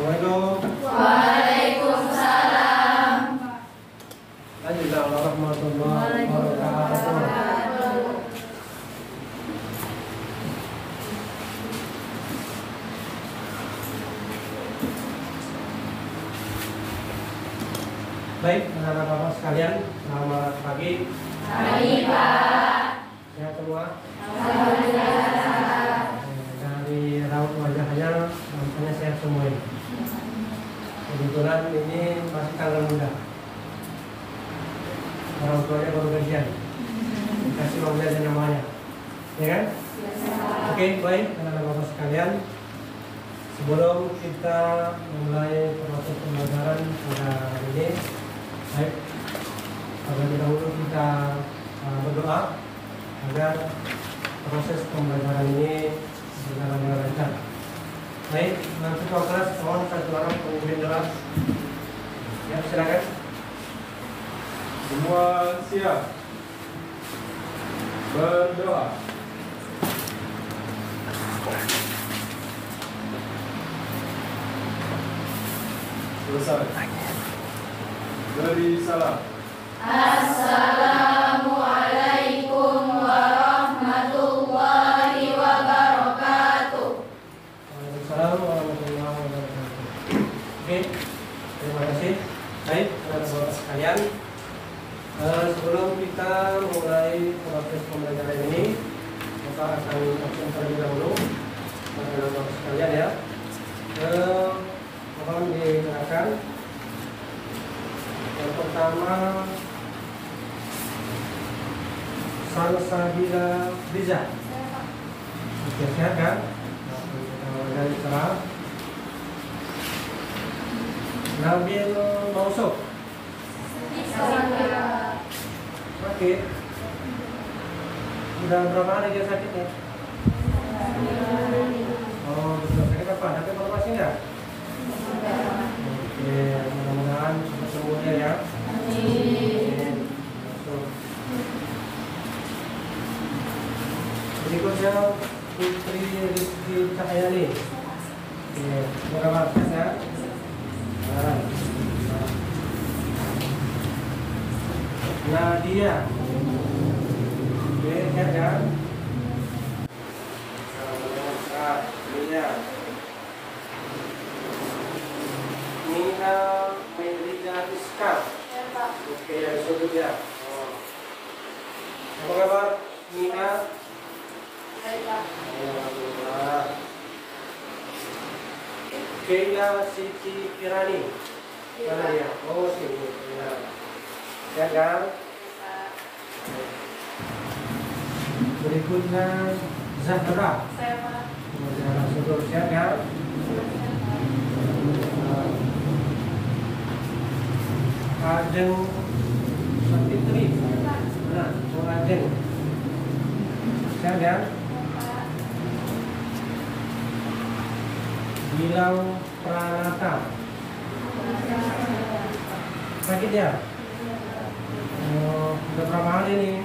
Assalamualaikum. Waalaikumsalam. Lanjutlah warahmatullahi wabarakatuh. Baik, anak-anak bapak sekalian, selamat pagi. Pagi, Pak. Sehat semua? Alhamdulillah. Dari raut wajahnya, nampaknya sehat semua ini. Kebetulan ini masih tanggal muda. Orang tuanya baru gajian. Dikasih uang jajan namanya. Ya kan? Oke, baik, anak-anak bapak sekalian. Sebelum kita memulai proses pembelajaran pada hari ini, baik, terlebih dahulu kita berdoa agar proses pembelajaran ini berjalan dengan lancar. Baik, nanti ketua kelas mohon satu orang pemimpin doa. Ya, silakan. Semua siap berdoa. Selesai. Beri salam. Assalamualaikum warahmatullahi wabarakatuh. Waalaikumsalam warahmatullahi wabarakatuh. Oke, terima kasih. Baik, anak-anak sekalian, sebelum kita mulai proses pembelajaran ini, kita akan absen terlebih dahulu, anak-anak sekalian ya. Mohon didengarkan. Yang pertama, Salsabila Riza. Oke, sehat kan? Dari cerah. Nabil Mausuf. Sakit. Udah berapa hari dia sakitnya? Oh, sudah sakit apa? Ada informasi nggak? Oke, mudah-mudahan cepat sembuh ya. Amin. Masuk. Berikutnya Putri Rizky Cahyani. Oke, berapa tes ya? Nadia. Oke, sehat kan? Nadia. Nina Melida Iskak. Oke, yang disebut ya. Apa kabar Nina? Alhamdulillah. Keila Siti Kirani. Mana dia? Oh, sini. Sehat kan? Berikutnya Zahra. Zahra Syukur, sehat kan? Ajeng Sapitri. Nah, Ajeng. Sehat kan? Bilang Pranata. Sakit ya? Oh, udah berapa hari nih? 2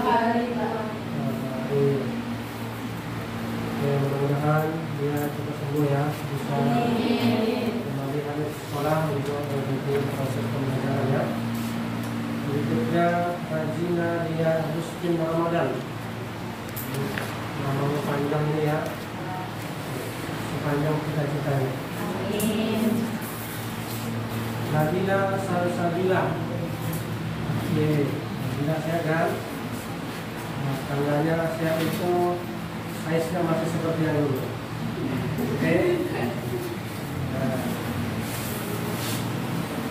hari. Oke, mudah-mudahan dia cepat sembuh ya, bisa kembali ke sekolah untuk mengikuti proses pembelajaran ya. Berikutnya Rajina Lia Rustin Ramadan. Nama panjang ini ya, sepanjang cita-citanya. Amin. Nabila Salsabila. Oke, Nabila sehat kan? Nah, tangannya sehat itu size-nya masih seperti yang dulu. Oke. Nah.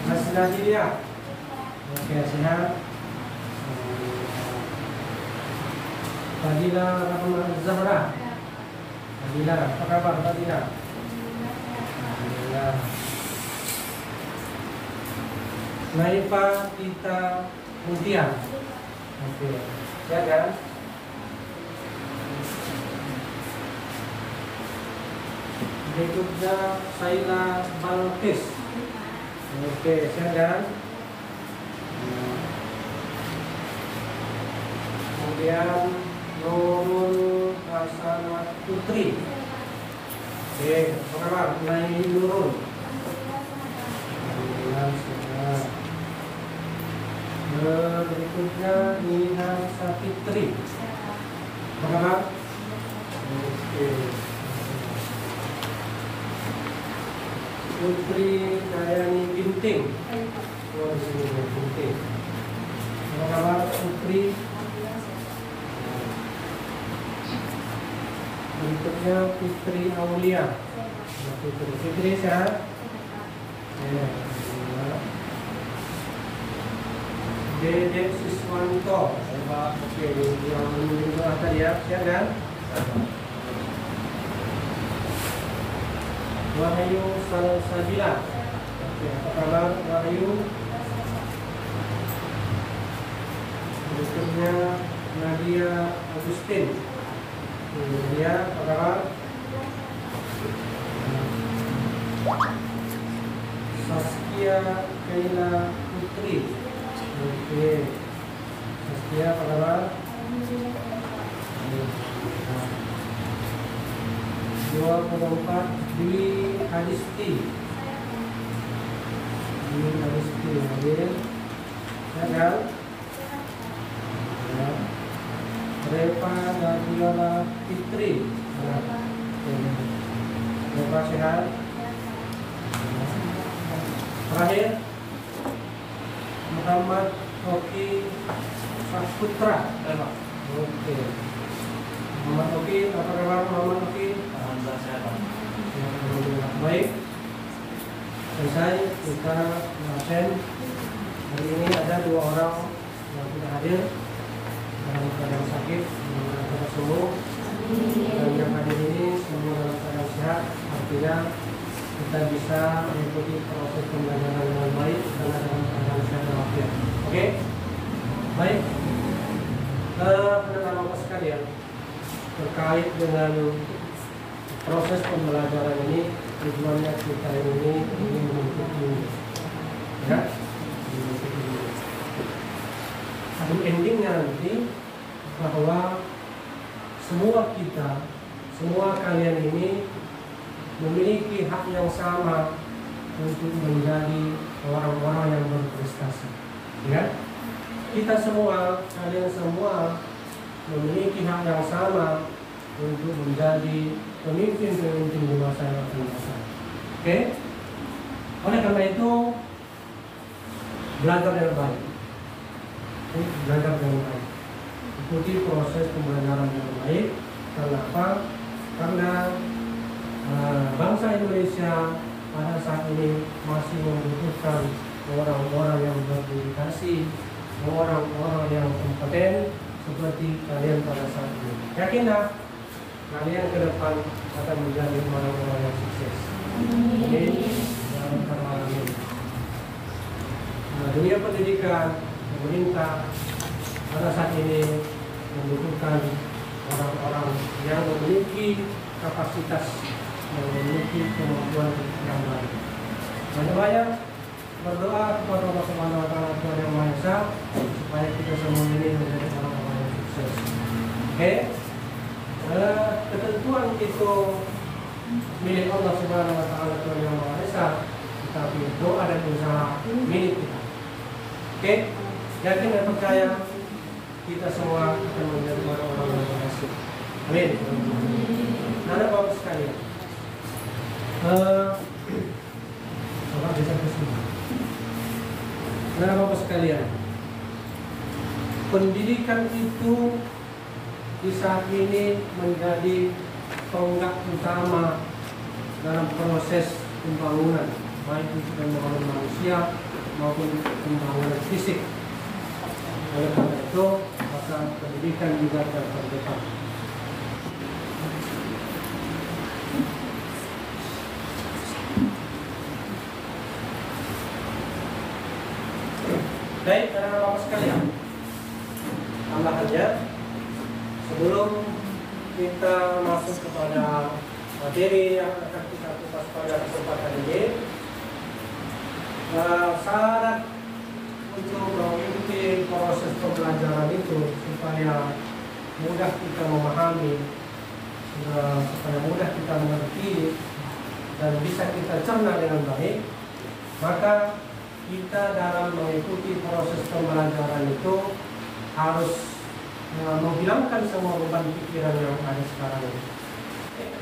Hasna Jilia. Oke, sehat. Fadila Rahman Zahra. Fadila, apa kabar Fadila? Alhamdulillah. Naifa Tita Mutia. Oke, sehat kan? Berikutnya Saila Balkis. Oke, sehat kan? Kemudian Nurul Hasanat Putri. Oke, apa kabar? Mulai Nurul. Alhamdulillah sehat. Berikutnya Nina Sapitri. Apa kabar? Oke. Putri Dayani Binting. Oh, di sini ada Binting. Apa kabar Putri? Berikutnya Fitri Aulia. Fitri sehat? Ya. Dedek Siswanto. Oke, yang menunjuk tadi ya, siap kan? Wahyu Salsabila. Oke, apa kabar Wahyu? Berikutnya Nadia Agustin. Nadia, apa kabar? Saskia Kaila Putri. Oke, Saskia apa kabar? 24 Dwi Adisti. Dwi Adisti hadir. Ya kan? Ya. Reva Gadiola Fitri. Reva sehat. Terakhir Muhammad Oki Saputra. Oke. Muhammad Oki, apa kabar Muhammad Oki? Alhamdulillah sehat. Alhamdulillah baik. Selesai kita absen. Hari ini ada 2 orang yang tidak hadir dalam keadaan sakit, dalam sembuh. Dan yang hadir ini semua dalam keadaan sehat. Artinya kita bisa mengikuti proses pembelajaran dengan baik karena dalam keadaan sehat dan walafiat. Oke, baik. Anak-anak sekalian, terkait dengan proses pembelajaran ini, tujuannya kita ini ingin menuntut ilmu, ya, menuntut ilmu. Ada endingnya nanti bahwa semua kita, semua kalian ini memiliki hak yang sama untuk menjadi orang-orang yang berprestasi, ya. Kita semua, kalian semua memiliki hak yang sama untuk menjadi pemimpin-pemimpin di masa yang akan datang. Oke? Oleh karena itu, belajar dengan baik. Belajar dengan baik. Ikuti proses pembelajaran dengan baik. Kenapa? Karena bangsa Indonesia pada saat ini masih membutuhkan orang-orang yang berdedikasi, orang-orang yang kompeten seperti kalian pada saat ini. Yakinlah kalian ke depan akan menjadi orang-orang yang sukses. Amin. Amin. Dunia pendidikan, pemerintah pada saat ini membutuhkan orang-orang yang memiliki kapasitas, yang memiliki kemampuan yang baik. Banyak-banyak berdoa kepada Allah Subhanahu wa Ta'ala, Tuhan Yang Maha Esa, supaya kita semua ini menjadi orang-orang yang sukses. Oke? Ketentuan itu milik Allah Subhanahu wa Ta'ala, Tuhan Yang Maha Esa, tetapi doa dan usaha milik kita. Oke? Yakin dan percaya kita semua akan menjadi orang-orang yang berhasil. Amin. Nada Bapak sekalian, Bapak bisa kesini. Nada Bapak sekalian, pendidikan itu di saat ini menjadi tonggak utama dalam proses pembangunan, baik itu pembangunan manusia maupun pembangunan fisik. Oleh karena itu, maka pendidikan juga terdepan. Baik, anak-anak sekalian, tambahannya sebelum kita masuk kepada materi yang akan kita kupas pada kesempatan ini, syarat untuk mengikuti proses pembelajaran itu supaya mudah kita memahami supaya mudah kita mengerti dan bisa kita cerna dengan baik, maka kita dalam mengikuti proses pembelajaran itu harus menghilangkan semua beban pikiran yang ada sekarang ini.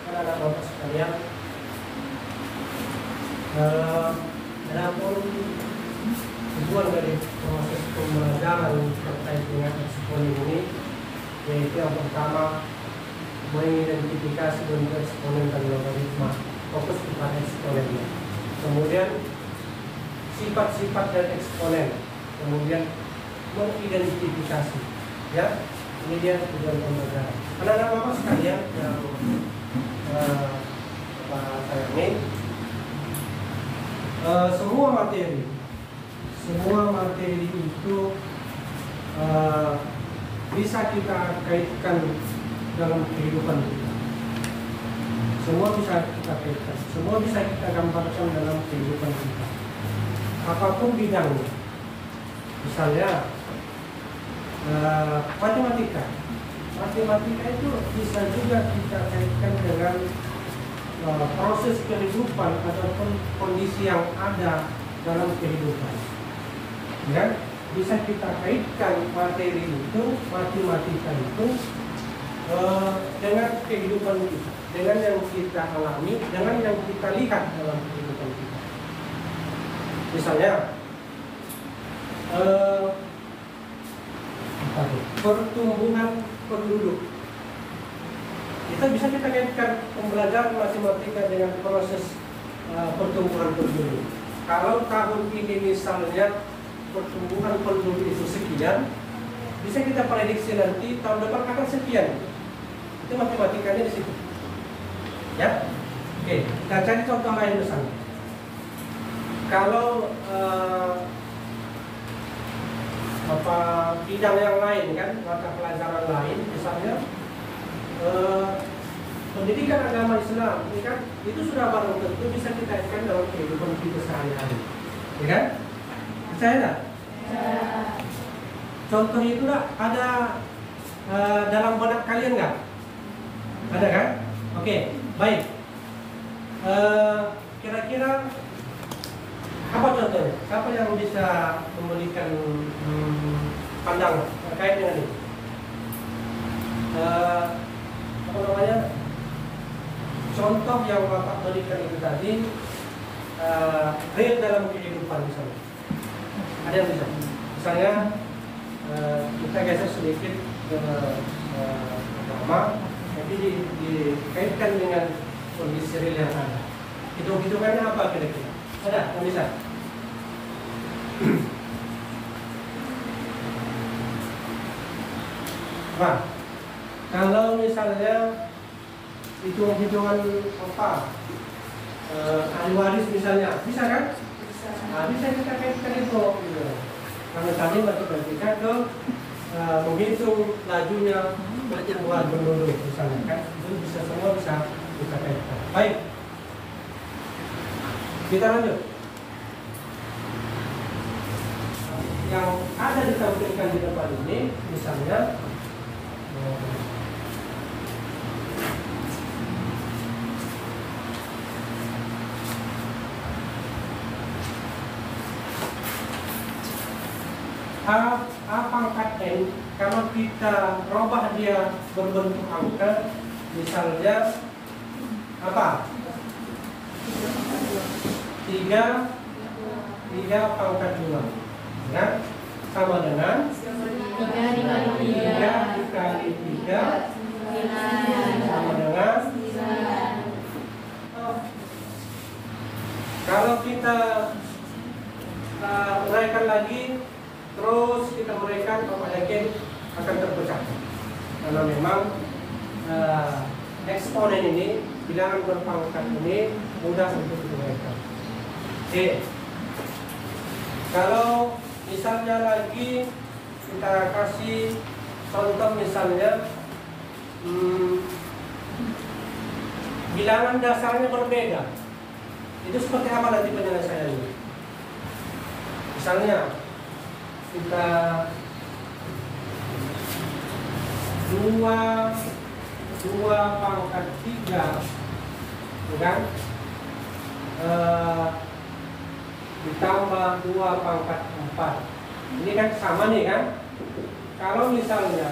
Anak-anak Bapak sekalian, adapun tujuan dari proses pembelajaran terkait dengan eksponen ini, yaitu yang pertama mengidentifikasi bentuk eksponen dan logaritma, fokus kepada eksponennya. Kemudian sifat-sifat dari eksponen, kemudian mengidentifikasi, ya. Ini dia tujuan pembelajaran. Anak-anak Bapak sekalian yang saya ini, semua materi itu bisa kita kaitkan dalam kehidupan kita. Semua bisa kita kaitkan, semua bisa kita gambarkan dalam kehidupan kita. Apapun bidangnya, misalnya matematika itu bisa juga kita kaitkan dengan proses kehidupan ataupun kondisi yang ada dalam kehidupan, ya. Bisa kita kaitkan materi itu, matematika itu dengan kehidupan kita, dengan yang kita alami, dengan yang kita lihat dalam kehidupan kita. Misalnya pertumbuhan penduduk, kita bisa kita kaitkan pembelajaran matematika dengan proses pertumbuhan penduduk. Kalau tahun ini misalnya pertumbuhan penduduk itu sekian, bisa kita prediksi nanti tahun depan akan sekian. Itu matematikanya di situ, ya. Oke, kita cari contoh lain misalnya. Kalau bidang yang lain kan, mata pelajaran lain, misalnya pendidikan agama Islam, ini kan, itu sudah barang tentu bisa kita kaitkan dalam kehidupan kita sehari-hari, ya kan? Percaya tak? Contoh itu ada dalam benak kalian nggak? Ada kan? Oke, baik. Kira-kira apa contohnya? Siapa yang bisa memberikan pandangan terkait dengan ini? Apa namanya? Contoh yang Bapak berikan itu tadi real dalam kehidupan misalnya. Ada yang bisa? Misalnya kita geser sedikit ke agama, tapi dikaitkan dengan kondisi real yang ada. Hitung-hitungannya apa kira-kira? Ada yang bisa? Nah, kalau misalnya hitung-hitungan apa, ahli waris misalnya, bisa kan? Nah, bisa kita kaitkan itu. Karena tadi matematika ke menghitung lajunya pertumbuhan penduduk misalnya kan, itu bisa semua bisa kita kaitkan. Baik, kita lanjut. Yang ada ditampilkan di depan ini, misalnya A pangkat N, kalau kita robah dia berbentuk angka, misalnya apa? 3 pangkat 2, ya, sama dengan 3 dikali 3 sama dengan 9. Kalau kita uraikan lagi, terus kita uraikan, Bapak yakin akan terpecah. Karena memang eksponen ini, bilangan berpangkat ini mudah untuk diuraikan. Oke. Kalau misalnya lagi kita kasih contoh misalnya bilangan dasarnya berbeda, itu seperti apa nanti penyelesaiannya? Misalnya kita 2 2 pangkat 3, bukan? Ditambah 2 pangkat 4. Ini kan sama nih kan? Kalau misalnya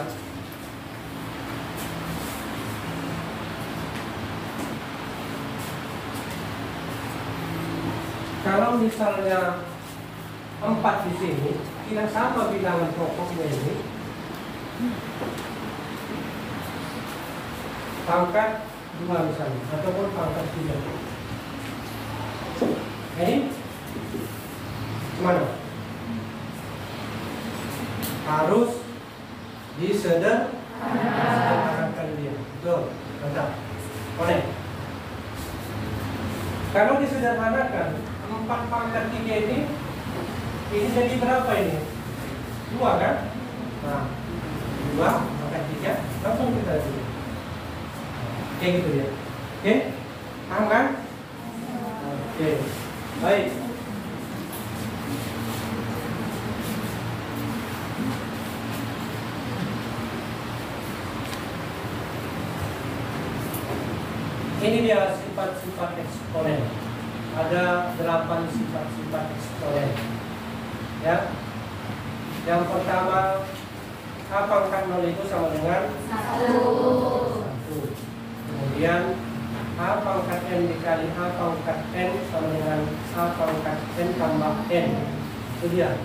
Kalau misalnya 4 di sini, tidak sama bilangan pokoknya ini. Pangkat 2 misalnya, ataupun pangkat 3. Ini gimana? Harus disederhanakan dia. Betul, mantap. Boleh. Kalau disederhanakan 4 pangkat 3 ini jadi berapa ini? 2 kan? Nah, 2 pangkat 3 langsung kita tulis. Kayak gitu ya. Oke? Paham kan? Oke. Baik. Ini dia sifat-sifat eksponen. Ada 8 sifat-sifat eksponen. Ya. Yang pertama, A pangkat 0 itu sama dengan 1. Kemudian A pangkat N dikali A pangkat N sama dengan A pangkat N tambah N. Itu dia.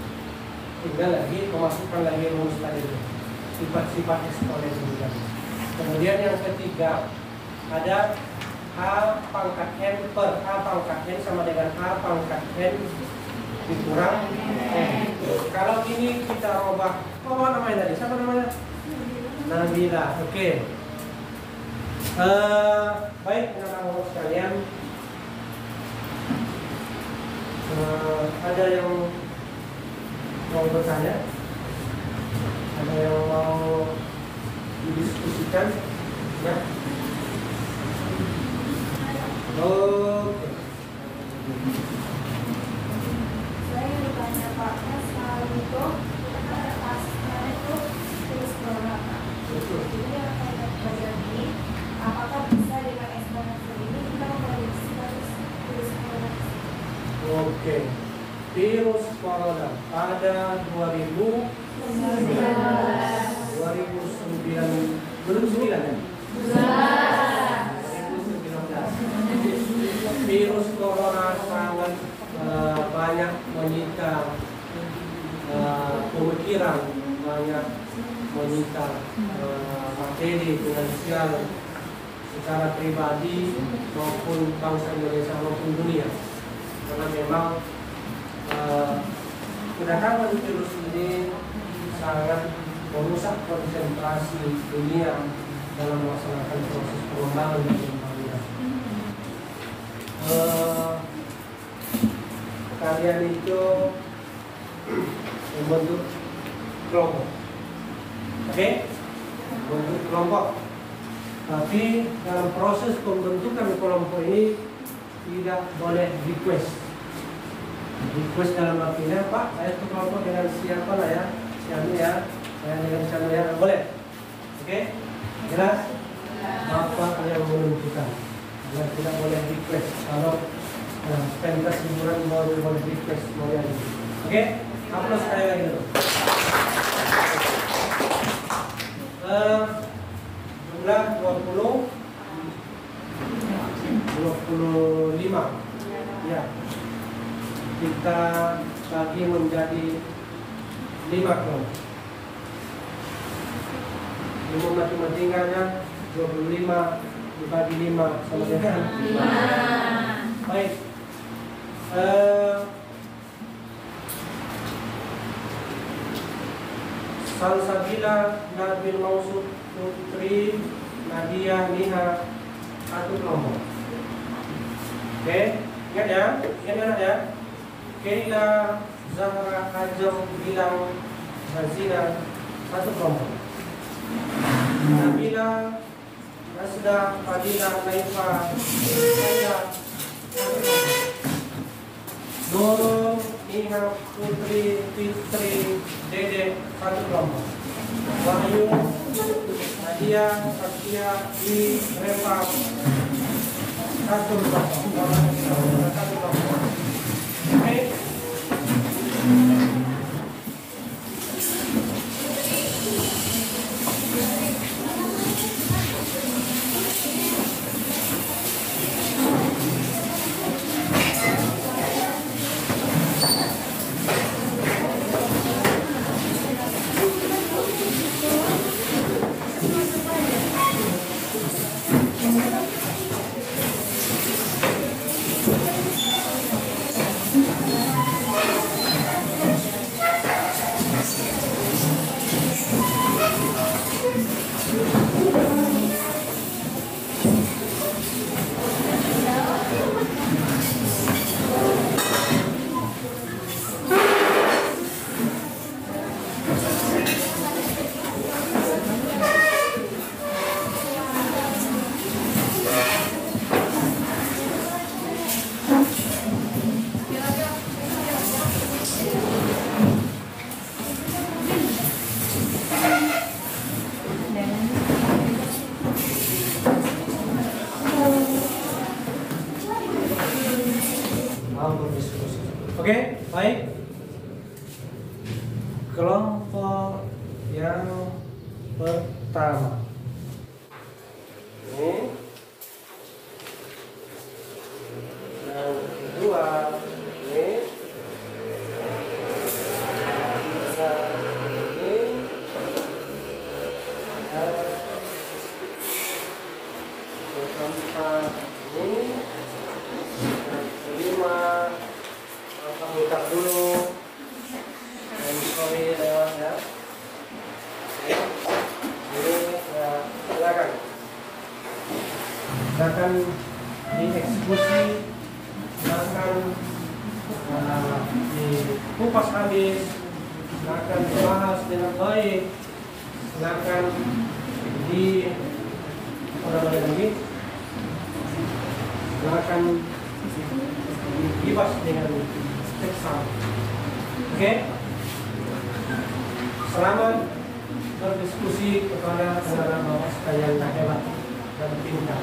Tinggal lagi memasukkan lagi rumus tadi itu. Sifat-sifat eksponen itu. Kemudian yang ketiga, ada A pangkat N per A pangkat N sama dengan A pangkat N dikurang N. Kalau ini kita ubah, apa namanya tadi? Siapa namanya? Nabila. Oke. Baik, anak-anak sekalian. Ada yang mau bertanya? Ada yang mau didiskusikan? Ya. Oke. Saya bertanya Pak, selalu itu asnya itu tulis berapa? Jadi yang kayak bagian ini, apakah bisa dengan eksponensial ini kita memprediksi harus tulis berapa? Oke. Virus corona pada 2009 belum 9 ya? Virus corona sangat banyak menyita pemikiran, banyak menyita materi finansial secara pribadi maupun bangsa Indonesia maupun dunia, karena memang kedatangan virus ini sangat merusak konsentrasi dunia dalam melaksanakan proses pengembangan dan pembangunan. Kalian itu membentuk kelompok, oke? Membentuk kelompok. Tapi dalam proses pembentukan kelompok ini tidak boleh request. Request dalam artinya, Pak, saya itu kelompok dengan siapa lah ya? Siapa ya? Saya dengan siapa ya? Boleh? Oke? Jelas? Bapak yang menentukan. Dan tidak boleh request. Kalau pentas hiburan boleh request boleh. Oke? Hapus sekali lagi dulu. Jumlah 25. Ya. Kita bagi menjadi 5 kelompok. Ilmu matematikanya 25 dibagi 5 sama dengan 5. Baik. Salsabila, Nabil Mausud, Putri, Nadia, Niha, 1 kelompok. Oke, ingat ya? Ingat ya? Keila, Zahra, Ajam, Gilang, Hazina, 1 kelompok. Nabila, Nasda, Fadila, Naifa, Saya, 1 kelompok. Nurul, Niha, Putri, Fitri, Dede, 1 kelompok. Wahyu, Nadia, Satya, Dwi, Reva, satu kelompok. Oke. Oke, baik. Kelompok yang pertama. Ini. Yang kedua. Ini. Keempat ini. Kelima. Buka dulu. Sorry lewat ya. Ini silakan. Silakan dieksekusi, silakan dikupas habis, silakan dibahas dengan baik, silakan silakan dibahas dengan seksa. Oke. Selamat berdiskusi kepada anak-anak bawah sekalian yang hebat dan pintar.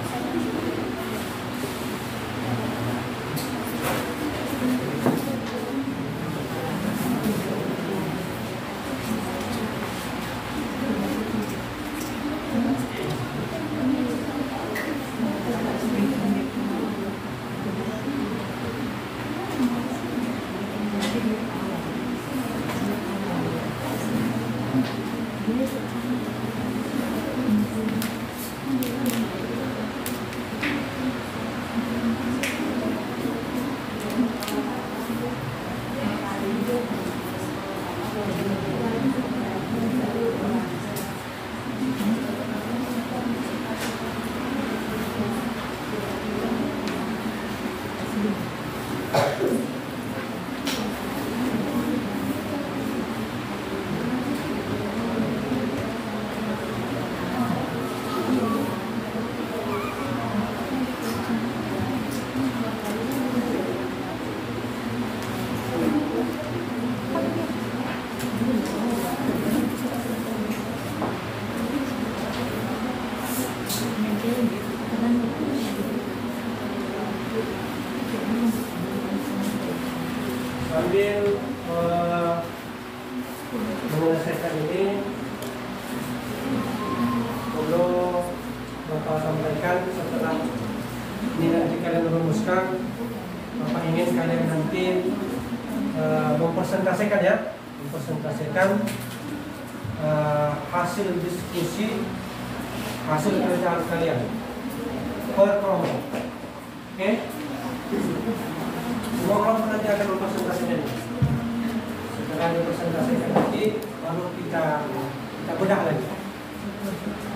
Sambil menyelesaikan ini, perlu Bapak sampaikan setelah ini nanti kalian rumuskan, Bapak ingin kalian nanti mempresentasikan ya, hasil diskusi, hasil kerjaan kalian per kelompok. Oke? Semua kelompok nanti akan mempresentasikan ini. Setelah dipresentasikan nanti, baru kita bedah lagi.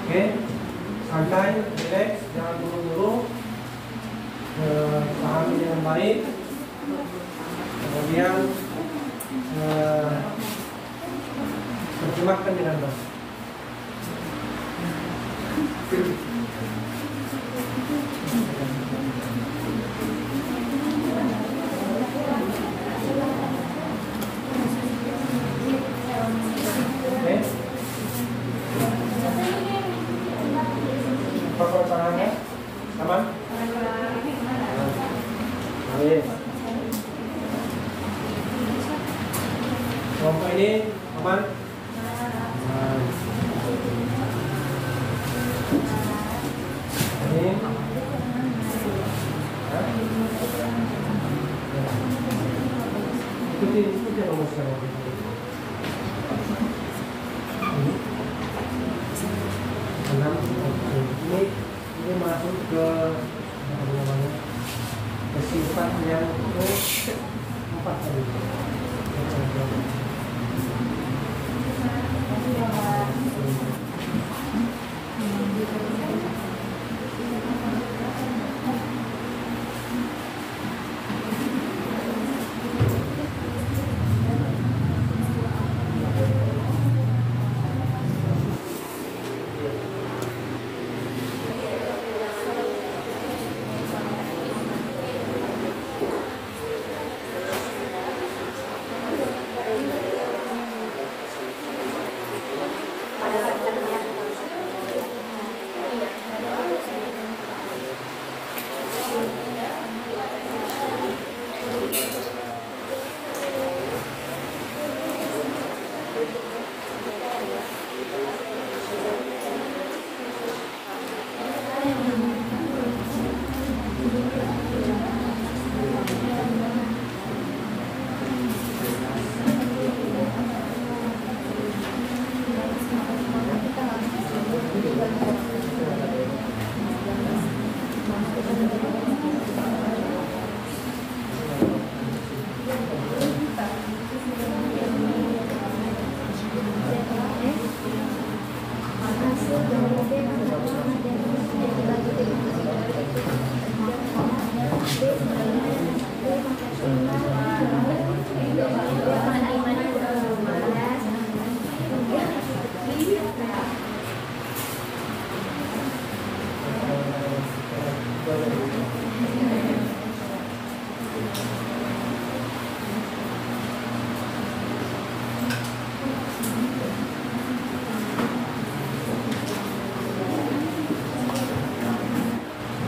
Oke? Santai, relax, jangan buru-buru, pahami dengan baik, kemudian terjemahkan dengan baik. Oke? ikuti rumusnya. Enam. Ini masuk ke apa namanya? Ke sifat yang keempat tadi.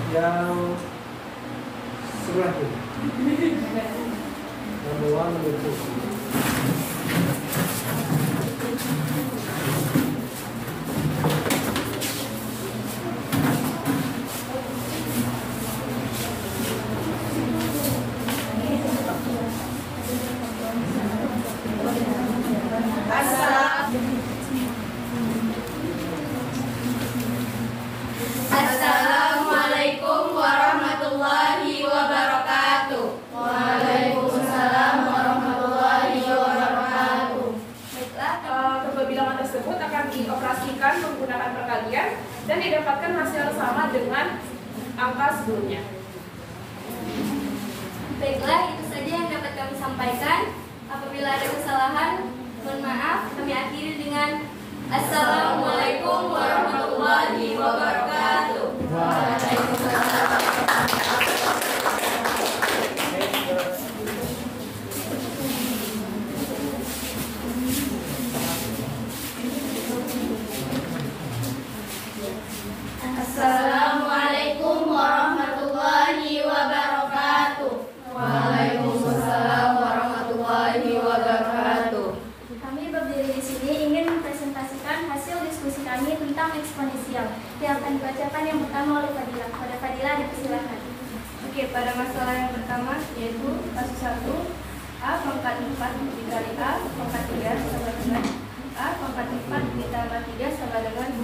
Yang sebelah itu number 1, number 2. Assalamualaikum warahmatullahi wabarakatuh. Waalaikumsalam warahmatullahi wabarakatuh. Baiklah, kebilangan tersebut akan dioperasikan menggunakan perkalian dan didapatkan hasil sama dengan angka sebelumnya. Baiklah, itu saja yang dapat kami sampaikan. Apabila ada kesalahan, mohon maaf. Kami akhiri dengan Assalamualaikum warahmatullahi wabarakatuh. Waalaikumsalam. Assalamualaikum warahmatullahi wabarakatuh. Waalaikumsalam warahmatullahi wabarakatuh. Kami berdiri di sini ingin mempresentasikan hasil diskusi kami tentang eksponensial yang akan dibacakan yang pertama oleh Fadilah. Pada Fadilah dipersilakan. Oke, pada masalah yang pertama yaitu kasus 1, A pangkat 4 dikali A pangkat 3 sama dengan A pangkat 4 ditambah 3 sama dengan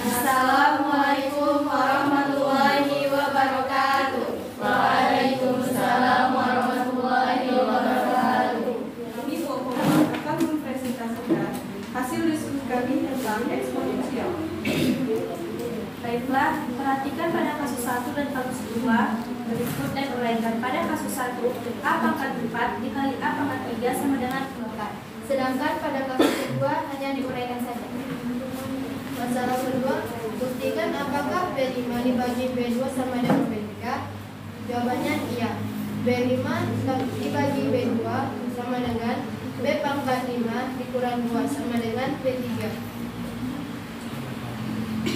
Assalamualaikum warahmatullahi wabarakatuh. Waalaikumsalam warahmatullahi wabarakatuh. Kami akan mempresentasikan hasil diskusi kami tentang eksponensial. Baiklah, perhatikan pada kasus 1 dan kasus 2 berikut dan uraikan. Pada kasus 1, A pangkat 4 dikali A pangkat 3 sama dengan 4. Sedangkan pada kasus kedua hanya diuraikan saja. Masalah kedua, buktikan apakah B5 dibagi B2 sama dengan B3? Jawabannya iya. B5 dibagi B2 sama dengan B pangkat 5 dikurang 2 sama dengan B3.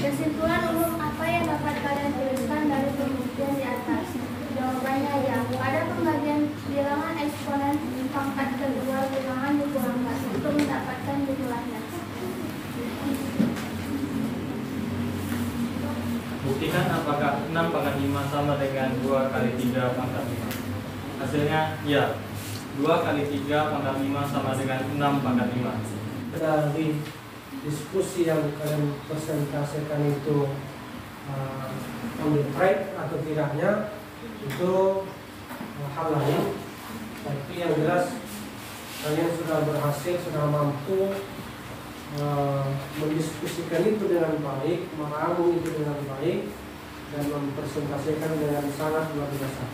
Kesimpulan umum apa yang dapat kalian tuliskan dari pembuktian di atas? Jawabannya ya. Pada pembagian bilangan eksponen pangkat kedua bilangan dikurangkan untuk mendapatkan jumlahnya. sama dengan 2 kali 3 pangkat 5. Hasilnya ya, 2 kali 3 pangkat 5 sama dengan 6 pangkat 5. Dari diskusi yang kalian presentasikan itu on the track atau tidaknya itu hal lain, tapi yang jelas kalian sudah berhasil, sudah mampu mendiskusikan itu dengan baik, meramu itu dengan baik, dan mempresentasikan dengan sangat luar biasa.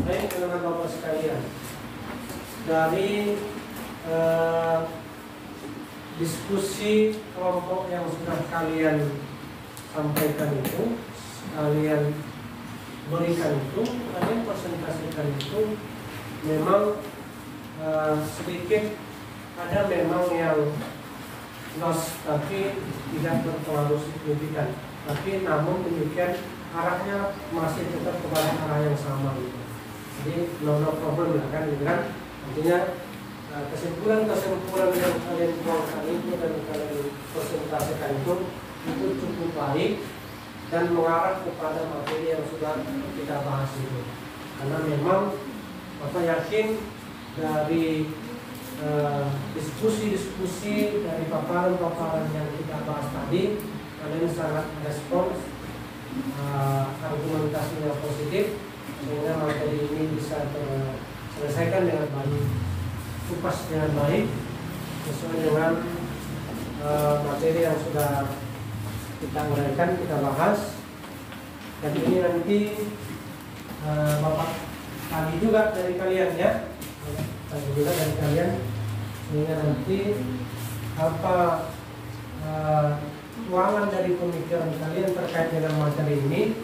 Baik, teman-teman Bapak sekalian, dari diskusi kelompok yang sudah kalian sampaikan itu, kalian berikan itu, kalian presentasikan itu, memang sedikit ada memang yang loss, tapi tidak berpengaruh signifikan. Tapi namun demikian arahnya masih tetap kepada arah yang sama gitu. Jadi no problem lah kan, gitu kan. Artinya kesimpulan-kesimpulan yang kalian keluarkan itu dan kalian presentasikan itu cukup baik dan mengarah kepada materi yang sudah kita bahas itu. Karena memang Bapak yakin dari diskusi-diskusi dari paparan-paparan yang kita bahas tadi, kalian sangat respons, argumentasinya positif, sehingga materi ini bisa terselesaikan dengan baik, kupas dengan baik, sesuai dengan materi yang sudah kita uraikan, kita bahas. Dan ini nanti Bapak tadi juga dari kalian ya, tadi juga dari kalian, sehingga nanti apa tuangan dari pemikiran kalian terkait dengan materi ini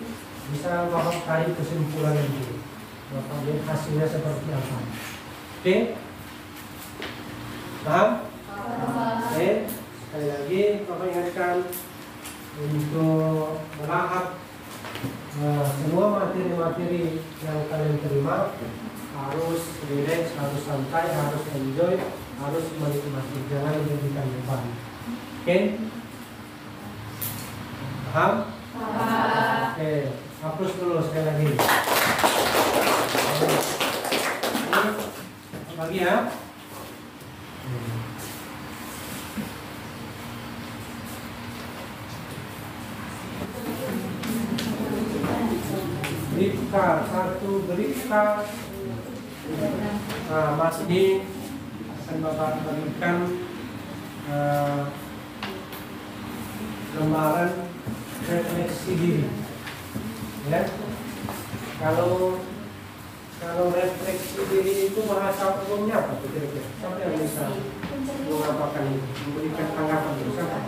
bisa Bapak tarik kesimpulan ini, Bapak lihat hasilnya seperti apa. Oke? Paham? Oke, sekali lagi Bapak ingatkan untuk melahap semua materi-materi yang kalian terima harus relax, harus santai, harus enjoy, harus menikmati, jangan dijadikan beban. Oke? Paham? Oke, hapus dulu sekali lagi. Ini lagi ya. Berita, satu berita. Mas ini akan Bapak berikan lembaran refleksi diri. Ya, kalau refleksi diri itu bahasa umumnya apa kira-kira? Siapa yang bisa mengatakan ini, memberikan tanggapan itu? Siapa?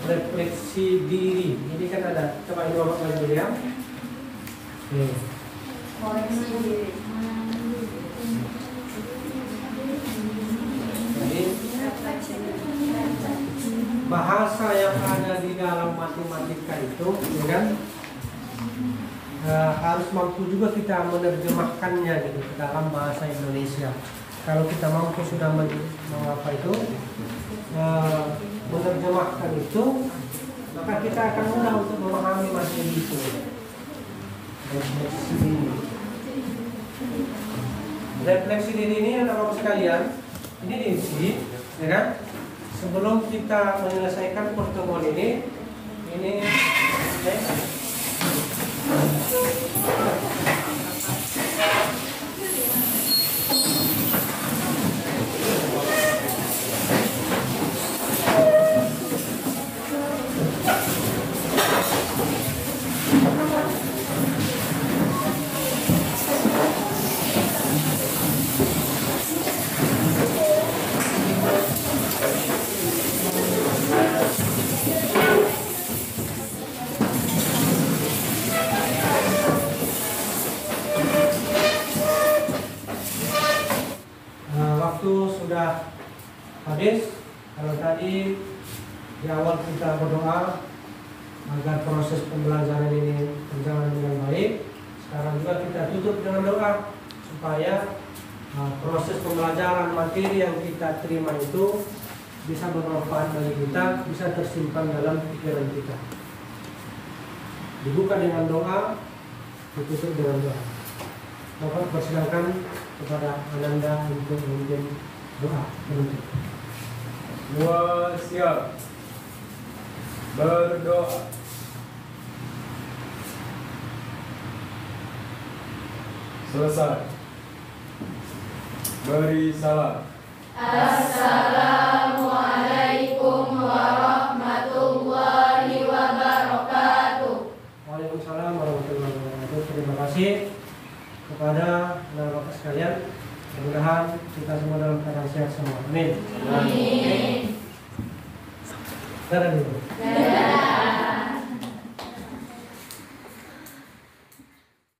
Refleksi diri. Ini kan ada. Coba ini Bapak balik dulu ya. Koreksi diri. Jadi bahasa yang ada di dalam matematika itu, ya kan, harus mampu juga kita menerjemahkannya gitu ke dalam bahasa Indonesia. Kalau kita mampu sudah mengapa itu, menerjemahkan itu, maka kita akan mudah untuk memahami materi itu. Refleksi diri ini anak-anak sekalian, ini diisi, ya kan? Sebelum kita menyelesaikan pertemuan ini sudah habis. Kalau tadi di awal kita berdoa agar proses pembelajaran ini berjalan dengan baik, sekarang juga kita tutup dengan doa supaya proses pembelajaran materi yang kita terima itu bisa bermanfaat bagi kita, bisa tersimpan dalam pikiran kita. Dibuka dengan doa, ditutup dengan doa. Bapak persilakan kepada Ananda untuk memimpin doa penutup. Semua siap. Berdoa. Selesai. Beri salam. Assalamualaikum warahmatullahi wabarakatuh. Waalaikumsalam warahmatullahi wabarakatuh. Terima kasih kepada anak-anak sekalian. Mudah-mudahan kita semua dalam keadaan sehat semua. Amin. Amin. Dadah dulu. Dadah.